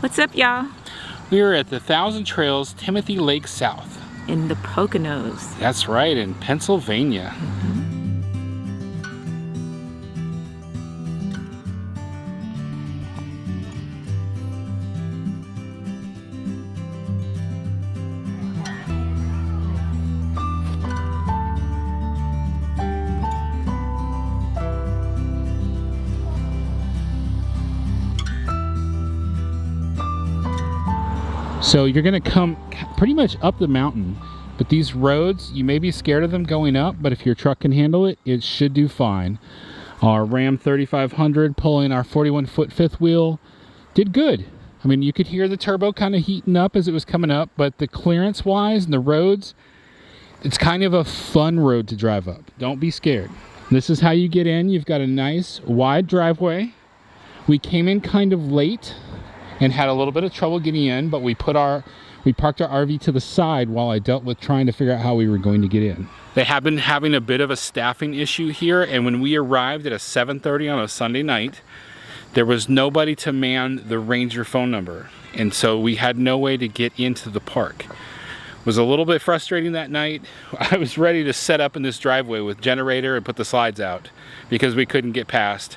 What's up, y'all? We are at the Thousand Trails Timothy Lake South. In the Poconos. That's right, in Pennsylvania. So you're gonna come pretty much up the mountain, but these roads, you may be scared of them going up, but if your truck can handle it, it should do fine. Our Ram 3500 pulling our 41-foot fifth wheel did good. I mean, you could hear the turbo kind of heating up as it was coming up, but the clearance wise and the roads, it's kind of a fun road to drive up. Don't be scared. This is how you get in. You've got a nice wide driveway. We came in kind of late and had a little bit of trouble getting in, but we parked our RV to the side while I dealt with trying to figure out how we were going to get in. They have been having a bit of a staffing issue here, and when we arrived at a 7:30 on a Sunday night, there was nobody to man the ranger phone number, and so we had no way to get into the park. It was a little bit frustrating that night. I was ready to set up in this driveway with generator and put the slides out because we couldn't get past.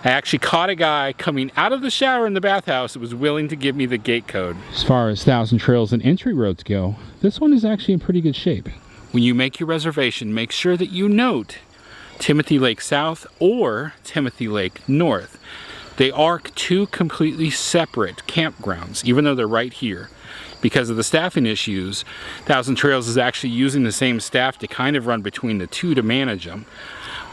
I actually caught a guy coming out of the shower in the bathhouse that was willing to give me the gate code. As far as Thousand Trails and entry roads go, this one is actually in pretty good shape. When you make your reservation, make sure that you note Timothy Lake South or Timothy Lake North. They are two completely separate campgrounds, even though they're right here. Because of the staffing issues, Thousand Trails is actually using the same staff to kind of run between the two to manage them.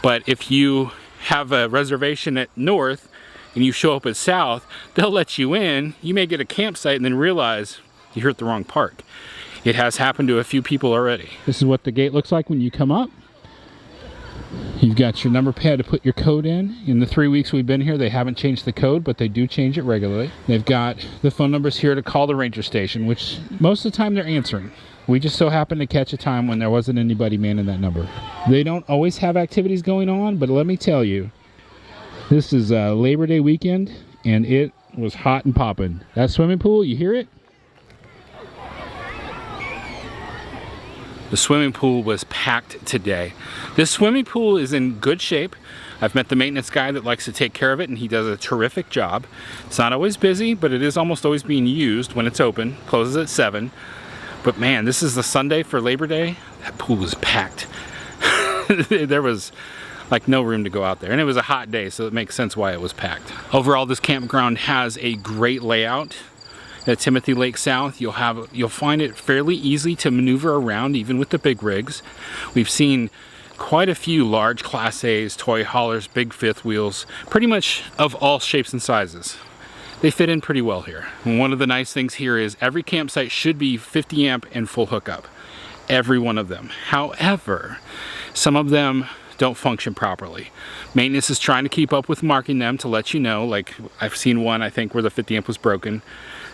But if you have a reservation at North and you show up at South, they'll let you in. You may get a campsite and then realize you're at the wrong park. It has happened to a few people already. This is what the gate looks like when you come up. You've got your number pad to put your code in. In the 3 weeks we've been here, they haven't changed the code, but they do change it regularly. They've got the phone numbers here to call the ranger station, which most of the time they're answering. We just so happened to catch a time when there wasn't anybody manning that number. They don't always have activities going on, but let me tell you, this is Labor Day weekend, and it was hot and popping. That swimming pool, you hear it? The swimming pool was packed today. This swimming pool is in good shape. I've met the maintenance guy that likes to take care of it, and he does a terrific job. It's not always busy, but it is almost always being used when it's open. Closes at 7. But man, this is the Sunday for Labor Day. That pool was packed. There was like no room to go out there. And it was a hot day, so it makes sense why it was packed. Overall, this campground has a great layout. At Timothy Lake South, you'll find it fairly easy to maneuver around, even with the big rigs. We've seen quite a few large Class A's, toy haulers, big fifth wheels, pretty much of all shapes and sizes. They fit in pretty well here. And one of the nice things here is every campsite should be 50 amp and full hookup. Every one of them. However, some of them don't function properly. Maintenance is trying to keep up with marking them to let you know. Like I've seen one, I think, where the 50 amp was broken.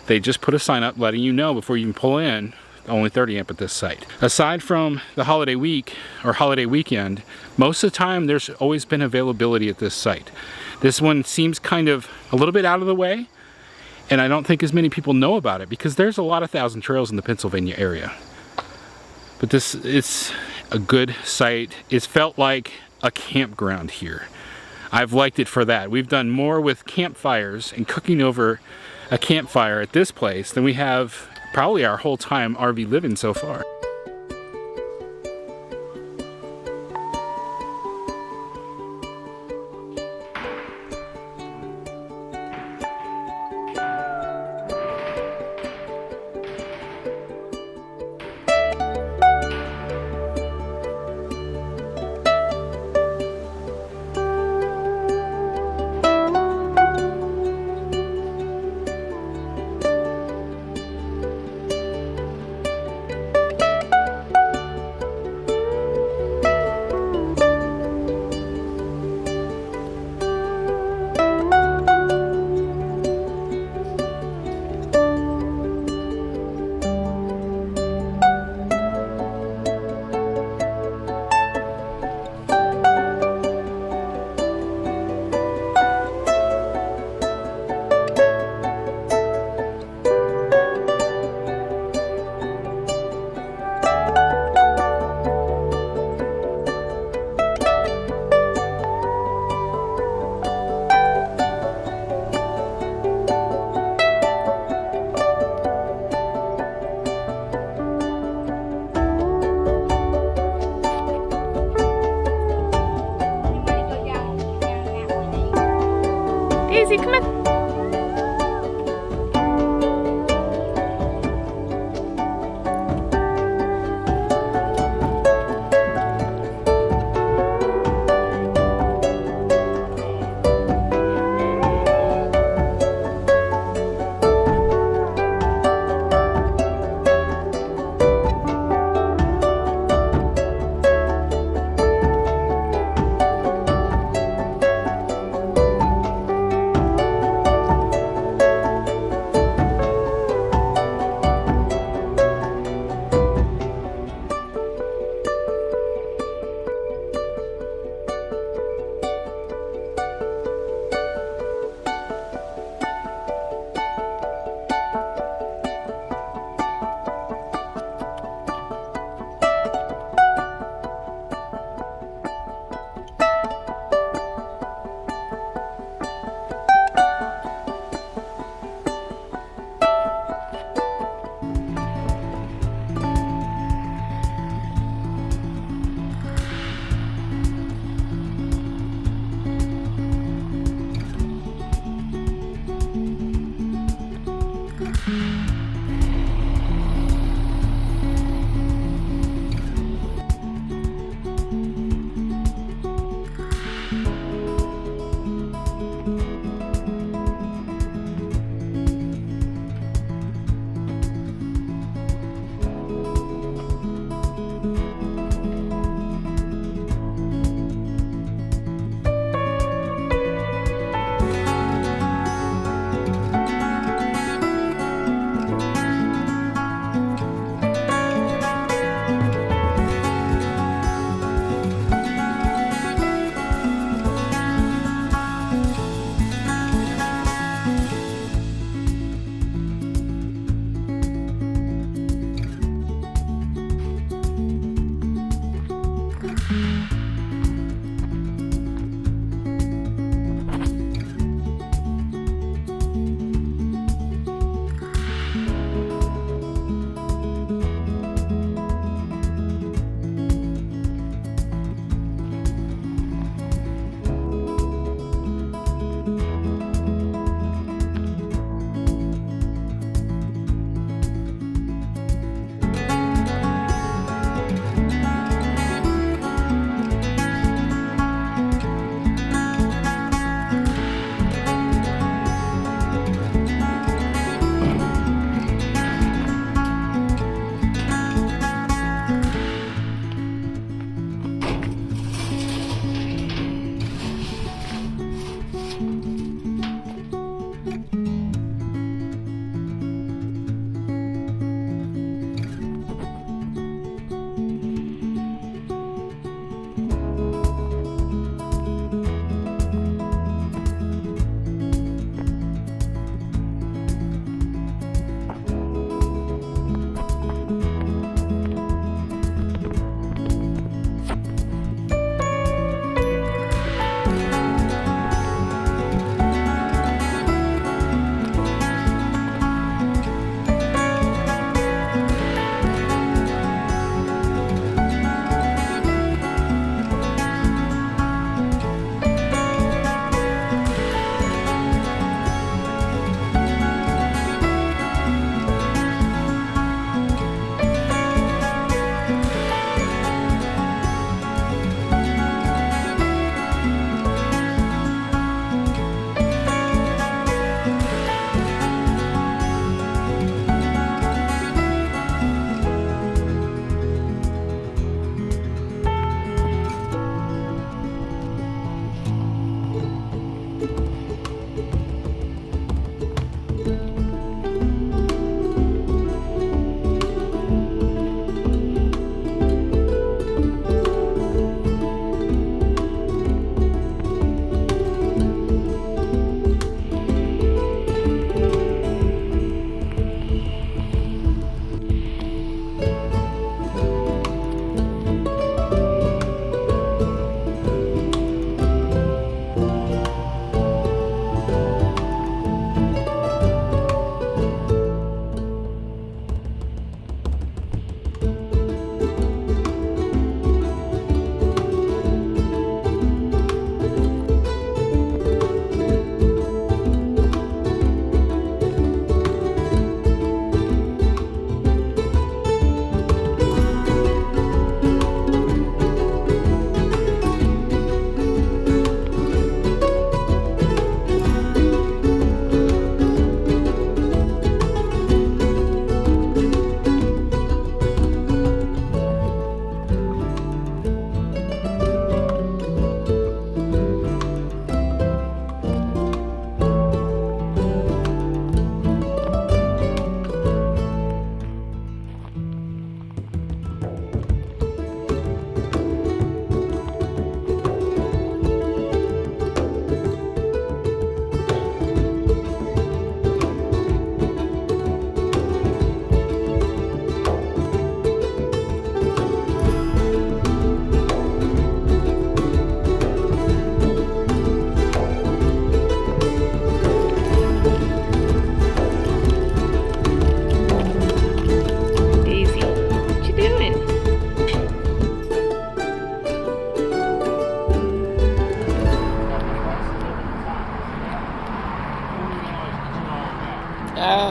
They just put a sign up letting you know before you can pull in, only 30 amp at this site. Aside from the holiday week or holiday weekend, most of the time there's always been availability at this site. This one seems kind of a little bit out of the way, and I don't think as many people know about it because there's a lot of Thousand Trails in the Pennsylvania area. But it's a good site. It's felt like a campground here. I've liked it for that. We've done more with campfires and cooking over a campfire at this place than we have probably our whole time RV living so far.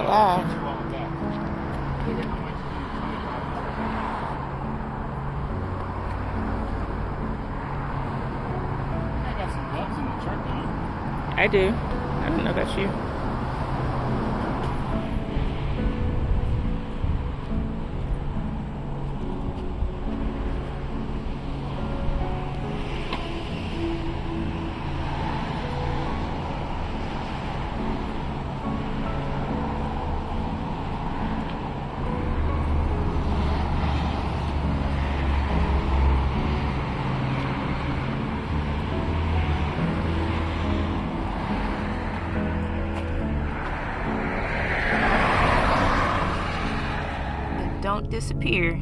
not long. I got some gloves in the truck now. I do. I don't know about you. Don't disappear,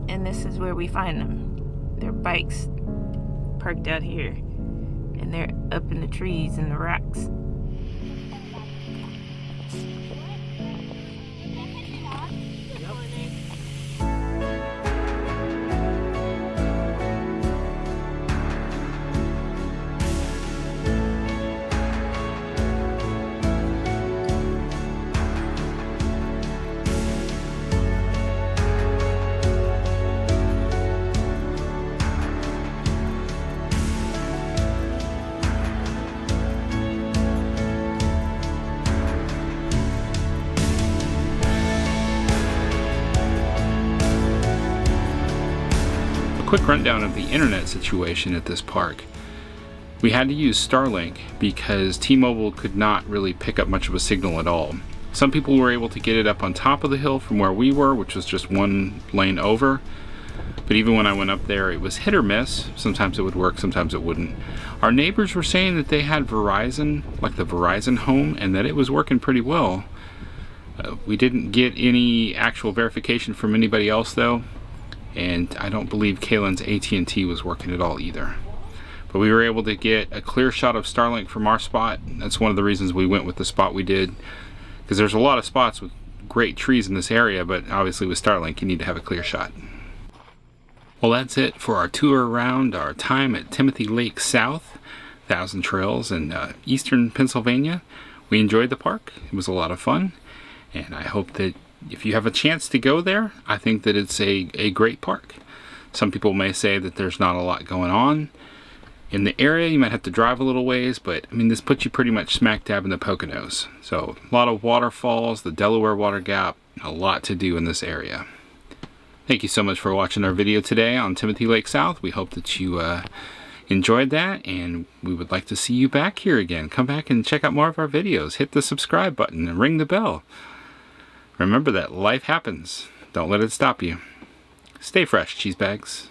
and this is where we find them. Their bikes parked out here, and they're up in the trees and the rocks. Quick rundown of the internet situation at this park. We had to use Starlink because T-Mobile could not really pick up much of a signal at all. Some people were able to get it up on top of the hill from where we were, which was just one lane over. But even when I went up there, it was hit or miss. Sometimes it would work, sometimes it wouldn't. Our neighbors were saying that they had Verizon, like the Verizon home, and that it was working pretty well. We didn't get any actual verification from anybody else though. And I don't believe Kaylin's AT&T was working at all either. But we were able to get a clear shot of Starlink from our spot. That's one of the reasons we went with the spot we did. Because there's a lot of spots with great trees in this area, but obviously with Starlink you need to have a clear shot. Well, that's it for our tour around our time at Timothy Lake South, Thousand Trails in eastern Pennsylvania. We enjoyed the park. It was a lot of fun. And I hope that if you have a chance to go there, I think that it's a great park. Some people may say that there's not a lot going on in the area. You might have to drive a little ways, but I mean, this puts you pretty much smack dab in the Poconos. So a lot of waterfalls, the Delaware Water Gap, a lot to do in this area. Thank you so much for watching our video today on Timothy Lake South. We hope that you enjoyed that, and we would like to see you back here again. Come back and check out more of our videos. Hit the subscribe button and ring the bell. Remember that life happens. Don't let it stop you. Stay fresh, cheese bags.